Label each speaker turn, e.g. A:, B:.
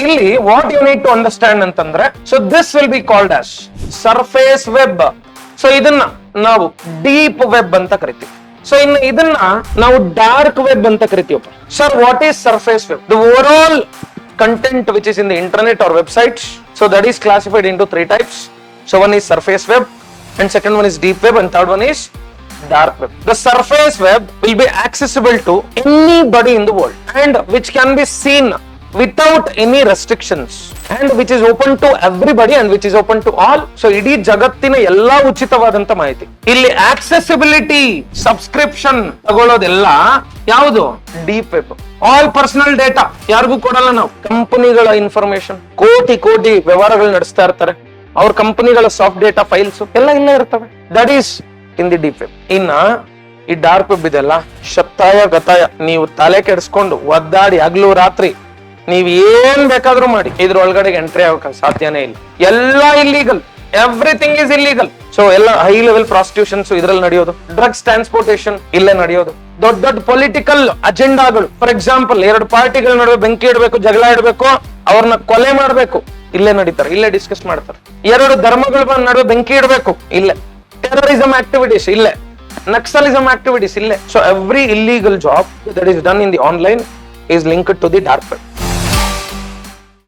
A: ಇಲ್ಲಿ what you need to understand ಅಂತಂದ್ರೆ, so this will be called as surface web. So ಇದನ್ನ ನಾವು deep web ಅಂತ ಕರಿತೀವಿ. ಸೊ ಇನ್ನು ಇದನ್ನ ನಾವು ಡಾರ್ಕ್ ವೆಬ್ ಅಂತ ಕರಿತೀವಿ. Sir, what is surface web? The over all content which is in the internet or websites, so that is classified into 3 types. So one is surface web, and second one is deep web, and third one is dark web. The surface web will be accessible to anybody in the world and which can be seen without any restrictions and which is open to everybody and which is open to all. So ಇಡೀ ಜಗತ್ತಿನ ಎಲ್ಲಾ ಉಚಿತವಾದಂತ ಮಾಹಿತಿ. ಇಲ್ಲಿ accessibility, subscription ತಗೊಳ್ಳೋದೆಲ್ಲ ಯಾವುದು? Deep web. All personal data ಯಾರಿಗೂ ಕೊಡಲ್ಲ ನಾವು. ಕಂಪನಿಗಳ ಇನ್ಫಾರ್ಮೇಶನ್, ಕೋಟಿ ವ್ಯವಹಾರಗಳು ನಡೆಸ್ತಾ ಇರ್ತಾರೆ, ಅವ್ರ ಕಂಪನಿಗಳ ಸಾಫ್ಟ್ ಡೇಟಾ ಫೈಲ್ಸ್ ಎಲ್ಲ ಇಲ್ಲೇ ಇರ್ತವೆ. That is in the deep web. ಇನ್ನ ಈ ಡಾರ್ಕ್ ವೆಬ್ ಇದೆಲ್ಲ ಶತಾಯ ಗತಾಯ ನೀವು ತಲೆ ಕೆಡಿಸ್ಕೊಂಡು ಒದ್ದಾಡಿ ಹಗಲು ರಾತ್ರಿ ನೀವ್ ಏನ್ ಬೇಕಾದ್ರೂ ಮಾಡಿ ಇದ್ರೊಳಗಡೆ ಎಂಟ್ರಿ ಆಗಕ್ಕೆ ಸಾಧ್ಯನೇ ಇಲ್ಲ. ಎಲ್ಲ illegal, everything is illegal. So ಎಲ್ಲ ಹೈ ಲೆವೆಲ್ ಪ್ರಾಸ್ಟಿಟ್ಯೂಷನ್ಸ್ ಇದ್ರಲ್ಲಿ ನಡೆಯೋದು, ಡ್ರಗ್ಸ್ ಟ್ರಾನ್ಸ್ಪೋರ್ಟೇಷನ್ ಇಲ್ಲೇ ನಡೆಯೋದು, ದೊಡ್ಡ ಪೊಲಿಟಿಕಲ್ ಅಜೆಂಡಾಗಳು. ಫಾರ್ ಎಕ್ಸಾಂಪಲ್, 2 ಪಾರ್ಟಿಗಳ ನಡುವೆ ಬೆಂಕಿ ಇಡಬೇಕು, ಜಗಳ ಇಡಬೇಕು, ಅವ್ರನ್ನ ಕೊಲೆ ಮಾಡ್ಬೇಕು, ಇಲ್ಲೇ ನಡೀತಾರೆ, ಇಲ್ಲೇ ಡಿಸ್ಕಸ್ ಮಾಡ್ತಾರೆ. 2 ಧರ್ಮಗಳ ನಡುವೆ ಬೆಂಕಿ ಇಡಬೇಕು, ಇಲ್ಲೇ. ಟೆರರಿಸಂ ಆಕ್ಟಿವಿಟೀಸ್ ಇಲ್ಲೇ, ನಕ್ಸಲಿಸಂ ಆಕ್ಟಿವಿಟೀಸ್ ಇಲ್ಲೇ. So every illegal job that is done in the online is linked to the dark web.